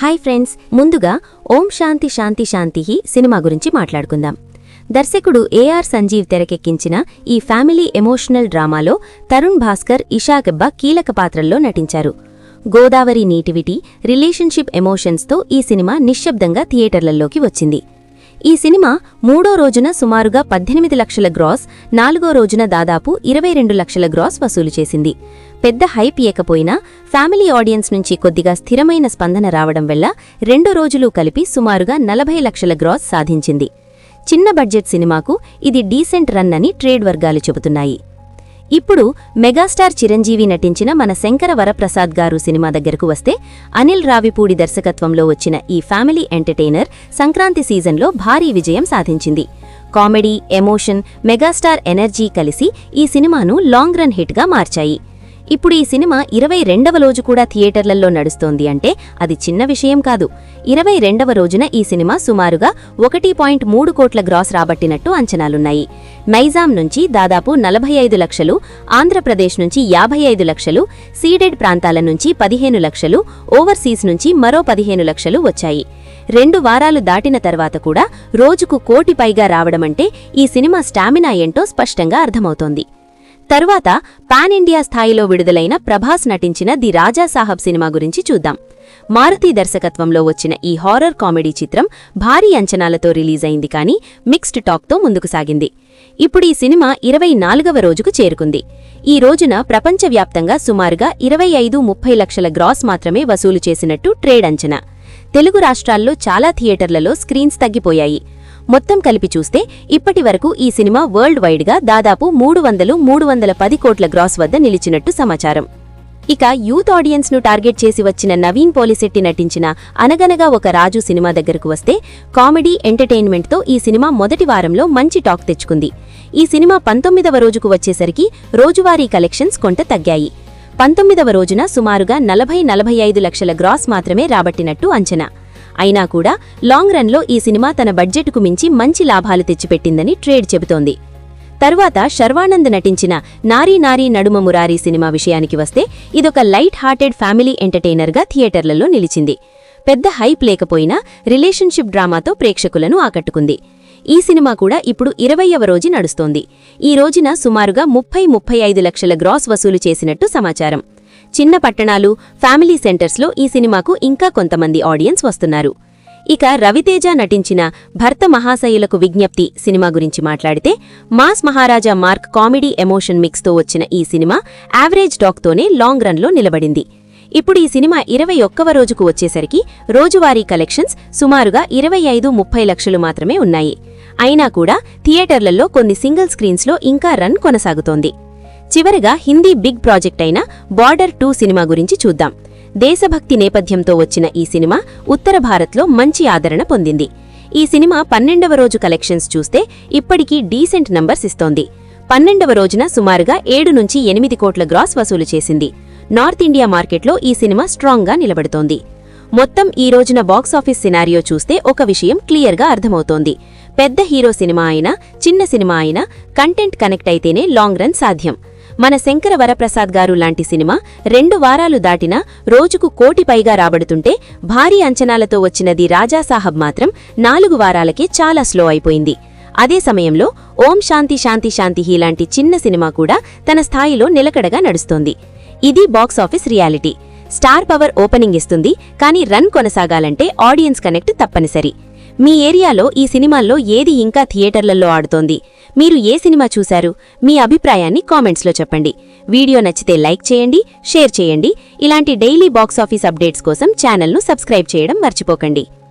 Hi friends, ముందుగా ఓం శాంతి శాంతి శాంతిహి cinema గురించి మాట్లాడుకుందాం. దర్శకుడు ఏఆర్ సంజీవ్ తెరకెక్కించిన ఈ ఫ్యామిలీ ఎమోషనల్ డ్రామాలో తరుణ్ భాస్కర్, ఇషా గబ్బా కీలక పాత్రల్లో నటించారు. గోదావరి నీటివిటి, రిలేషన్షిప్ ఎమోషన్స్తో ఈ సినిమా నిశ్శబ్దంగా థియేటర్లలోకి వచ్చింది. ఈ సినిమా మూడో రోజున సుమారుగా 18 లక్షల గ్రాస్, నాలుగో రోజున దాదాపు 22 లక్షల గ్రాస్ వసూలు చేసింది. పెద్ద హైప్ ఏకపోయినా ఫ్యామిలీ ఆడియన్స్ నుంచి కొద్దిగా స్థిరమైన స్పందన రావడం వల్ల 2 రోజులు కలిపి సుమారుగా 40 లక్షల గ్రాస్ సాధించింది. చిన్న బడ్జెట్ సినిమాకు ఇది డీసెంట్ రన్ అని ట్రేడ్ వర్గాలు చెబుతున్నాయి. ఇప్పుడు మెగాస్టార్ చిరంజీవి నటించిన మన శంకర వరప్రసాద్ గారు సినిమా దగ్గరకు వస్తే, అనిల్ రావిపూడి దర్శకత్వంలో వచ్చిన ఈ ఫ్యామిలీ ఎంటర్టైనర్ సంక్రాంతి సీజన్లో భారీ విజయం సాధించింది. కామెడీ, ఎమోషన్, మెగాస్టార్ ఎనర్జీ కలిసి ఈ సినిమాను లాంగ్ రన్ హిట్గా మార్చాయి. ఇప్పుడు ఈ సినిమా 22వ రోజు కూడా థియేటర్లలో నడుస్తోంది అంటే అది చిన్న విషయం కాదు. 22వ రోజున ఈ సినిమా సుమారుగా 1.3 కోట్ల గ్రాస్ రాబట్టినట్టు అంచనాలున్నాయి. నైజాం నుంచి దాదాపు 45 లక్షలు, ఆంధ్రప్రదేశ్ నుంచి 55 లక్షలు, సీడెడ్ ప్రాంతాల నుంచి 15 లక్షలు, ఓవర్సీస్ నుంచి మరో 15 లక్షలు వచ్చాయి. 2 వారాలు దాటిన తర్వాత కూడా రోజుకు 1 కోటి పైగా రావడమంటే ఈ సినిమా స్టామినా ఏంటో స్పష్టంగా అర్థమవుతోంది. తరువాత పాన్ ఇండియా స్థాయిలో విడుదలైన ప్రభాస్ నటించిన ది రాజా సాహబ్ సినిమా గురించి చూద్దాం. మారుతి దర్శకత్వంలో వచ్చిన ఈ హారర్ కామెడీ చిత్రం భారీ అంచనాలతో రిలీజైంది, కానీ మిక్స్డ్ టాక్తో ముందుకు సాగింది. ఇప్పుడు ఈ సినిమా 24వ రోజుకు చేరుకుంది. ఈ రోజున ప్రపంచవ్యాప్తంగా సుమారుగా 25-30 లక్షల గ్రాస్ మాత్రమే వసూలు చేసినట్టు ట్రేడ్ అంచనా. తెలుగు రాష్ట్రాల్లో చాలా థియేటర్లలో స్క్రీన్స్ తగ్గిపోయాయి. మొత్తం కలిపి చూస్తే ఇప్పటి వరకు ఈ సినిమా వరల్డ్ వైడ్గా దాదాపు 300-310 కోట్ల గ్రాస్ వద్ద నిలిచినట్టు సమాచారం. ఇక యూత్ ఆడియన్స్ను టార్గెట్ చేసి వచ్చిన నవీన్ పోలిశెట్టి నటించిన అనగనగా ఒక రాజు సినిమా దగ్గరకు వస్తే, కామెడీ, ఎంటర్టైన్మెంట్తో ఈ సినిమా మొదటి వారంలో మంచి టాక్ తెచ్చుకుంది. ఈ సినిమా 19వ రోజుకు వచ్చేసరికి రోజువారీ కలెక్షన్స్ కొంత తగ్గాయి. 19వ రోజున సుమారుగా 40-45 లక్షల గ్రాస్ మాత్రమే రాబట్టినట్టు అంచనా. అయినా కూడా లాంగ్ రన్లో ఈ సినిమా తన బడ్జెట్కు మించి మంచి లాభాలు తెచ్చిపెట్టిందని ట్రేడ్ చెబుతోంది. తరువాత శర్వానంద్ నటించిన నారీ నారీ నడుమ మురారీ సినిమా విషయానికి వస్తే, ఇదొక లైట్ హార్టెడ్ ఫ్యామిలీ ఎంటర్టైనర్గా థియేటర్లలో నిలిచింది. పెద్ద హైప్ లేకపోయినా రిలేషన్షిప్ డ్రామాతో ప్రేక్షకులను ఆకట్టుకుంది. ఈ సినిమా కూడా ఇప్పుడు 20వ రోజు నడుస్తోంది. ఈ రోజున సుమారుగా 30-35 లక్షల గ్రాస్ వసూలు చేసినట్టు సమాచారం. చిన్న పట్టణాలు, ఫ్యామిలీ సెంటర్స్లో ఈ సినిమాకు ఇంకా కొంతమంది ఆడియన్స్ వస్తున్నారు. ఇక రవితేజ నటించిన భర్త మహాశయులకు విజ్ఞప్తి సినిమా గురించి మాట్లాడితే, మాస్ మహారాజా మార్క్ కామెడీ ఎమోషన్ మిక్స్తో వచ్చిన ఈ సినిమా యావరేజ్ టాక్తోనే లాంగ్ రన్లో నిలబడింది. ఇప్పుడు ఈ సినిమా 21వ రోజుకు వచ్చేసరికి రోజువారీ కలెక్షన్స్ సుమారుగా 25-30 లక్షలు మాత్రమే ఉన్నాయి. అయినా కూడా థియేటర్లలో కొన్ని సింగిల్ స్క్రీన్స్లో ఇంకా రన్ కొనసాగుతోంది. చివరగా హిందీ బిగ్ ప్రాజెక్ట్ అయిన బార్డర్ 2 సినిమా గురించి చూద్దాం. దేశభక్తి నేపథ్యంతో వచ్చిన ఈ సినిమా ఉత్తర భారత్లో మంచి ఆదరణ పొందింది. ఈ సినిమా 12వ రోజు కలెక్షన్స్ చూస్తే ఇప్పటికీ డీసెంట్ నంబర్స్ ఇస్తోంది. 12వ రోజున సుమారుగా 7-8 కోట్ల గ్రాస్ వసూలు చేసింది. నార్త్ ఇండియా మార్కెట్లో ఈ సినిమా స్ట్రాంగ్గా నిలబడుతోంది. మొత్తం ఈ రోజున బాక్సాఫీస్ సినారియో చూస్తే ఒక విషయం క్లియర్గా అర్థమవుతోంది. పెద్ద హీరో సినిమా అయినా, చిన్న సినిమా అయినా కంటెంట్ కనెక్ట్ అయితేనే లాంగ్ రన్ సాధ్యం. మన శంకర వరప్రసాద్ గారు లాంటి సినిమా 2 వారాలు దాటినా రోజుకు 1 కోటి పైగా రాబడుతుంటే, భారీ అంచనాలతో వచ్చినది రాజా సాహబ్ మాత్రం 4 వారాలకే చాలా స్లో అయిపోయింది. అదే సమయంలో ఓం శాంతి శాంతి శాంతిహి లాంటి చిన్న సినిమా కూడా తన స్థాయిలో నిలకడగా నడుస్తోంది. ఇది box office reality. Star power opening ఇస్తుంది, కానీ రన్ కొనసాగాలంటే ఆడియన్స్ కనెక్ట్ తప్పనిసరి. మీ ఏరియాలో ఈ సినిమాల్లో ఏది ఇంకా థియేటర్లలో ఆడుతోంది? మీరు ఏ సినిమా చూశారు? మీ అభిప్రాయాన్ని కామెంట్స్లో చెప్పండి. వీడియో నచ్చితే లైక్ చేయండి, షేర్ చేయండి. ఇలాంటి డైలీ బాక్సాఫీస్ అప్డేట్స్ కోసం ఛానల్ను సబ్స్క్రైబ్ చేయడం మర్చిపోకండి.